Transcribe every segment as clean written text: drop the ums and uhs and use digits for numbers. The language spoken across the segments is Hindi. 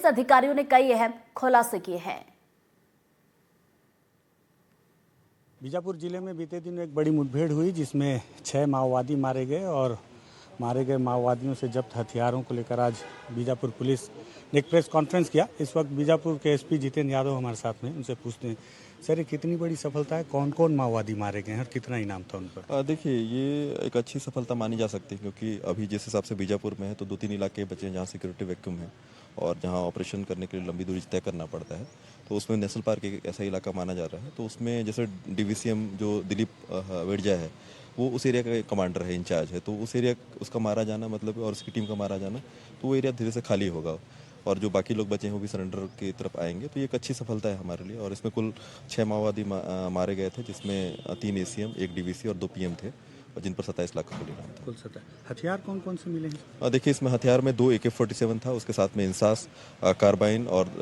पुलिस अधिकारियों ने कई अहम खुलासे किए हैं। बीजापुर जिले में बीते दिन एक बड़ी मुठभेड़ हुई जिसमें 6 माओवादी मारे गए और मारे गए माओवादियों से जब्त हथियारों को लेकर आज बीजापुर पुलिस ने एक प्रेस कॉन्फ्रेंस किया। इस वक्त बीजापुर के एसपी जितेंद्र यादव हमारे साथ में, उनसे पूछते हैं सर ये कितनी बड़ी सफलता है, कौन कौन माओवादी मारे गए हैं और कितना इनाम था उन पर? देखिए, ये एक अच्छी सफलता मानी जा सकती है क्योंकि अभी जिस हिसाब से बीजापुर में है तो 2-3 इलाके बचे हैं जहाँ सिक्योरिटी वैक्यूम है और जहाँ ऑपरेशन करने के लिए लंबी दूरी तय करना पड़ता है। तो उसमें नेशनल पार्क एक ऐसा इलाका माना जा रहा है। तो उसमें जैसे डीवीसीएम जो दिलीप वेड़जा है वो उस एरिया का कमांडर है, इंचार्ज है। तो उस एरिया उसका मारा जाना मतलब और उसकी टीम का मारा जाना, तो वो एरिया धीरे से खाली होगा और जो बाकी लोग बचे हैं वो भी सरेंडर की तरफ आएंगे। तो ये एक अच्छी सफलता है हमारे लिए। और इसमें कुल 6 माओवादी मारे गए थे जिसमें 3 एसीएम, 1 डीवीसी और 2 पीएम थे और जिन पर 27 लाख का कुल इनाम था। कुल 27 हथियार कौन कौन से मिले हैं? देखिए, इसमें हथियार में 2 AK-47 था, उसके साथ में इंसास, कार्बाइन और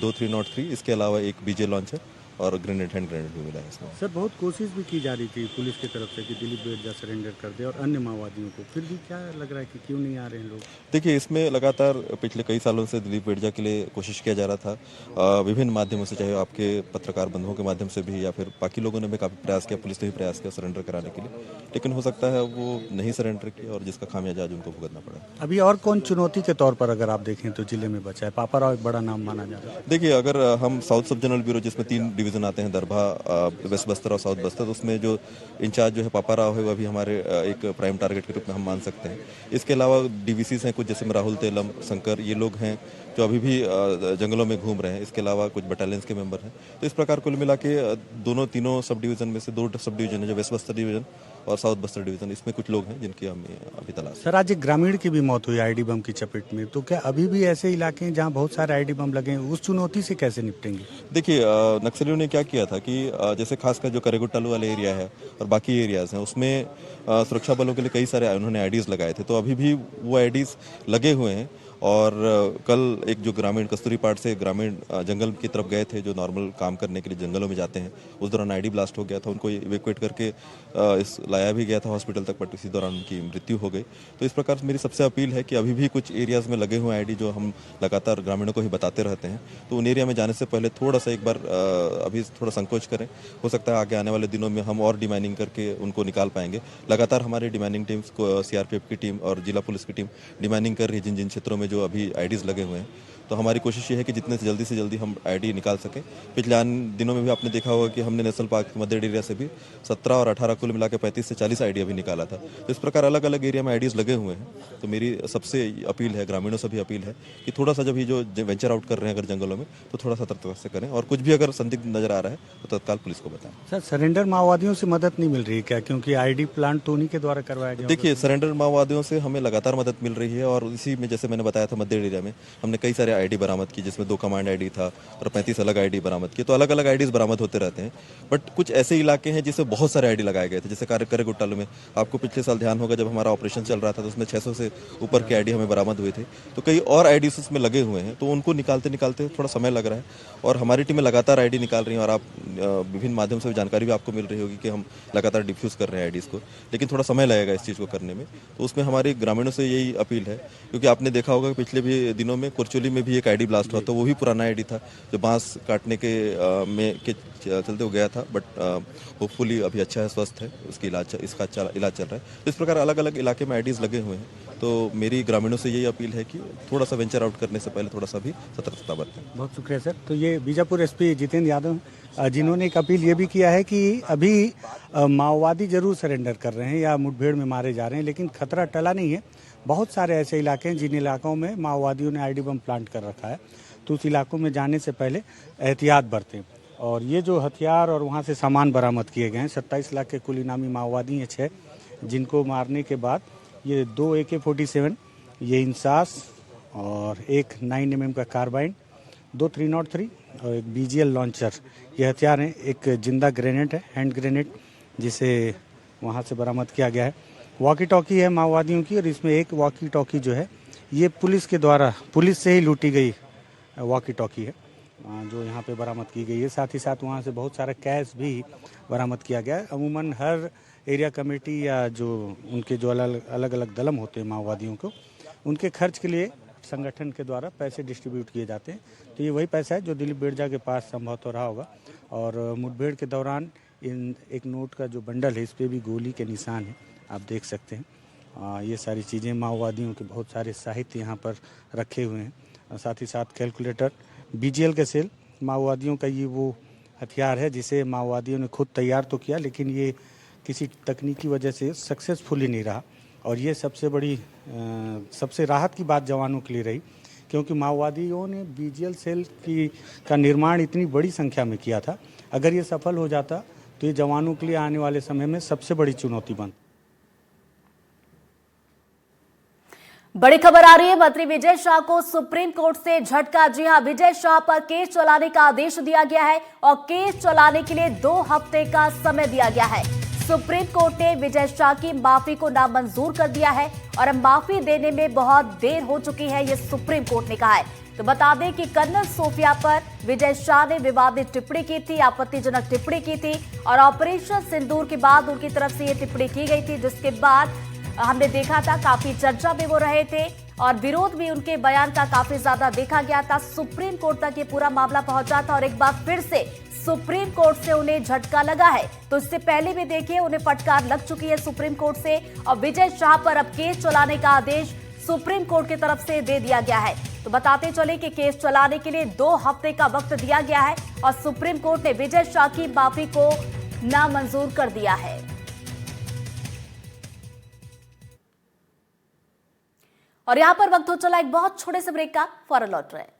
2 303। इसके अलावा एक बीजे लॉन्चर और ग्रेनेड, हैंड ग्रेनेड भी मिला है इसमें। सर बहुत कोशिश भी की जा रही थी पुलिस की तरफ से कि दिलीप वेड़जा सरेंडर कर दे और अन्य माओवादियों को, फिर भी क्या लग रहा है कि क्यों नहीं आ रहे हैं लोग? देखिए, इसमें लगातार पिछले कई सालों से दिलीप वेड़जा के लिए कोशिश किया जा रहा था विभिन्न माध्यमों से, चाहे आपके पत्रकार बंधुओं के माध्यम से भी या फिर बाकी लोगों ने भी काफ़ी प्रयास किया, पुलिस ने भी प्रयास किया सरेंडर कराने के लिए, लेकिन हो सकता है वो नहीं सरेंडर किया और जिसका खामियाजा आज उनको भुगतना पड़ा। अभी और कौन चुनौती के तौर पर अगर आप देखें तो जिले में बचा है? पापाराव एक बड़ा नाम माना जा रहा है। देखिए, अगर हम साउथ सब जनरल ब्यूरो जिसमें 3 डिवीजन आते हैं, दरभा, वेस्ट बस्तर और साउथ बस्तर, तो उसमें जो इंचार्ज जो है पापाराव है, वह भी हमारे एक प्राइम टारगेट के रूप में हम मान सकते हैं। इसके अलावा डीवीसीज हैं कुछ, जैसे में राहुल तेलम, शंकर, ये लोग हैं जो अभी भी जंगलों में घूम रहे हैं। इसके अलावा कुछ बटालियंस के मेंबर हैं। तो इस प्रकार कुल मिला के तीनों सब डिवीजन में से 2 सब डिवीजन है, जो वेस्ट बस्तर डिवीजन और साउथ बस्तर डिवीजन, इसमें कुछ लोग हैं जिनकी हम अभी तलाश। सर आज एक ग्रामीण की भी मौत हुई आईडी बम की चपेट में, तो क्या अभी भी ऐसे इलाके हैं जहां बहुत सारे आईडी बम लगे हैं, उस चुनौती से कैसे निपटेंगे? देखिए, नक्सलियों ने क्या किया था कि जैसे खासकर जो करेगुट्टालू वाले एरिया है और बाकी एरियाज हैं उसमें सुरक्षा बलों के लिए कई सारे उन्होंने आईडीज लगाए थे। तो अभी भी वो आईडीज लगे हुए हैं। और कल एक जो ग्रामीण कस्तूरी पाट से ग्रामीण जंगल की तरफ गए थे, जो नॉर्मल काम करने के लिए जंगलों में जाते हैं, उस दौरान आईडी ब्लास्ट हो गया था। उनको इवेक्यूएट करके लाया भी गया था हॉस्पिटल तक, बट इसी दौरान उनकी मृत्यु हो गई। तो इस प्रकार से मेरी सबसे अपील है कि अभी भी कुछ एरियाज में लगे हुए आईडी जो हम लगातार ग्रामीणों को ही बताते रहते हैं, तो उन एरिया में जाने से पहले थोड़ा सा एक बार अभी थोड़ा संकोच करें। हो सकता है आगे आने वाले दिनों में हम और डिमाइनिंग करके उनको निकाल पाएंगे। लगातार हमारी डिमाइनिंग टीम्स को, सीआरपीएफ की टीम और जिला पुलिस की टीम डिमाइनिंग कर रही है जिन जिन क्षेत्रों में जो अभी आईडीज लगे हुए हैं। तो हमारी कोशिश ये है कि जितने से जल्दी हम आईडी निकाल सकें। पिछले दिनों में भी आपने देखा होगा कि हमने नेशनल पार्क मध्य एरिया से भी 17 और 18 कुल मिला के 35 से 40 आईडी अभी निकाला था। तो इस प्रकार अलग अलग एरिया में आईडीज लगे हुए हैं। तो मेरी सबसे अपील है, ग्रामीणों से भी अपील है कि थोड़ा सा जब ये जो वेंचर आउट कर रहे हैं अगर जंगलों में, तो थोड़ा सतर्कता से करें और कुछ भी अगर संदिग्ध नजर आ रहा है तो तत्काल पुलिस को बताएं। सर सरेंडर माओवादियों से मदद नहीं मिल रही है क्या, क्योंकि आईडी प्लांट तो उन्हीं के द्वारा करवाया गया? देखिए, सरेंडर माओवादियों से हमें लगातार मदद मिल रही है और इसी में जैसे मैंने बताया था मध्य एरिया में हमने कई सारे आईडी बरामद की, जिसमें 2 कमांड आईडी था और 35 अलग आईडी बरामद किए। तो अलग अलग आईडीज बरामद होते रहते हैं। बट कुछ ऐसे इलाके हैं जिसमें बहुत सारे आईडी लगाए गए थे, जैसे करेगुट्टालू में आपको पिछले साल ध्यान होगा जब हमारा ऑपरेशन चल रहा था तो उसमें 600 से ऊपर के आईडी हमें बरामद हुए थे। तो कई और आईडीज उसमें लगे हुए हैं, तो उनको निकालते निकालते थोड़ा समय लग रहा है और हमारी टीमें लगातार आईडी निकाल रही हैं। और आप विभिन्न माध्यम से जानकारी भी आपको मिल रही होगी कि हम लगातार डिफ्यूज कर रहे हैं आईडीज को, लेकिन थोड़ा समय लगेगा इस चीज़ को करने में। तो उसमें हमारी ग्रामीणों से यही अपील है, क्योंकि आपने देखा होगा कि पिछले भी दिनों में कुरचोली में भी एक आईडी ब्लास्ट हुआ, तो वो भी पुराना आईडी था जो बांस काटने के चलते वो गया था। बट होपफुली अभी अच्छा है, स्वस्थ है, इसका इलाज चल रहा है। तो इस प्रकार अलग अलग इलाके में आईडीज लगे हुए हैं। तो मेरी ग्रामीणों से यही अपील है कि थोड़ा सा वेंचर आउट करने से पहले थोड़ा सा भी सतर्कता बरतें। बहुत शुक्रिया सर। तो ये बीजापुर एसपी जितेंद्र यादव जिन्होंने एक अपील ये भी किया है कि अभी माओवादी जरूर सरेंडर कर रहे हैं या मुठभेड़ में मारे जा रहे हैं, लेकिन खतरा टला नहीं है। बहुत सारे ऐसे इलाके हैं जिन इलाकों में माओवादियों ने आईडी बम प्लांट कर रखा है, तो उस इलाकों में जाने से पहले एहतियात बरतें। और ये जो हथियार और वहाँ से सामान बरामद किए गए हैं, 27 लाख के कुल इनामी माओवादी हैं 6, जिनको मारने के बाद ये 2 AK-47, ये इंसास और एक 9mm का कार्बाइन, 2 303 और एक BGL लॉन्चर, ये हथियार हैं। एक जिंदा ग्रेनेड है, हैंड ग्रेनेड, जिसे वहाँ से बरामद किया गया है। वॉकी टॉकी है माओवादियों की, और इसमें एक वॉकी टॉकी जो है ये पुलिस के द्वारा, पुलिस से ही लूटी गई वॉकी टॉकी है जो यहाँ पे बरामद की गई है। साथ ही साथ वहाँ से बहुत सारा कैश भी बरामद किया गया है। अमूमन हर एरिया कमेटी या जो उनके जो अलग अलग दलम होते हैं माओवादियों को, उनके खर्च के लिए संगठन के द्वारा पैसे डिस्ट्रीब्यूट किए जाते हैं। तो ये वही पैसा है जो दिलीप बिरजा के पास संभवतः रहा होगा। और मुठभेड़ के दौरान इन एक नोट का जो बंडल है इस पर भी गोली के निशान है, आप देख सकते हैं। ये सारी चीज़ें, माओवादियों के बहुत सारे साहित्य यहाँ पर रखे हुए हैं। और साथ ही साथ कैलकुलेटर, BGL के सेल, माओवादियों का ये वो हथियार है जिसे माओवादियों ने खुद तैयार तो किया, लेकिन ये किसी तकनीकी वजह से सक्सेसफुल ही नहीं रहा। और ये सबसे राहत की बात जवानों के लिए रही, क्योंकि माओवादियों ने BGL सेल का निर्माण इतनी बड़ी संख्या में किया था। अगर ये सफल हो जाता तो ये जवानों के लिए आने वाले समय में सबसे बड़ी चुनौती बनती। बड़ी खबर आ रही है, मंत्री विजय शाह को सुप्रीम कोर्ट से झटका। जी हां, विजय शाह पर केस चलाने का आदेश दिया गया है और केस चलाने के लिए 2 हफ्ते का समय दिया गया है। सुप्रीम कोर्ट ने विजय शाह की माफी को नामंजूर कर दिया है और अब माफी देने में बहुत देर हो चुकी है, ये सुप्रीम कोर्ट ने कहा है। तो बता दें कि कर्नल सोफिया पर विजय शाह ने विवादित टिप्पणी की थी, आपत्तिजनक टिप्पणी की थी और ऑपरेशन सिंदूर के बाद उनकी तरफ से ये टिप्पणी की गई थी, जिसके बाद हमने देखा था काफी चर्चा में वो रहे थे और विरोध भी उनके बयान का काफी ज्यादा देखा गया था। सुप्रीम कोर्ट तक ये पूरा मामला पहुंचा था और एक बार फिर से सुप्रीम कोर्ट से उन्हें झटका लगा है। तो इससे पहले भी देखिए उन्हें फटकार लग चुकी है सुप्रीम कोर्ट से और विजय शाह पर अब केस चलाने का आदेश सुप्रीम कोर्ट की तरफ से दे दिया गया है। तो बताते चले कि केस चलाने के लिए 2 हफ्ते का वक्त दिया गया है और सुप्रीम कोर्ट ने विजय शाह की माफी को नामंजूर कर दिया है। और यहां पर वक्त हो चला एक बहुत छोटे से ब्रेक का, फौरन लौट रहे हैं।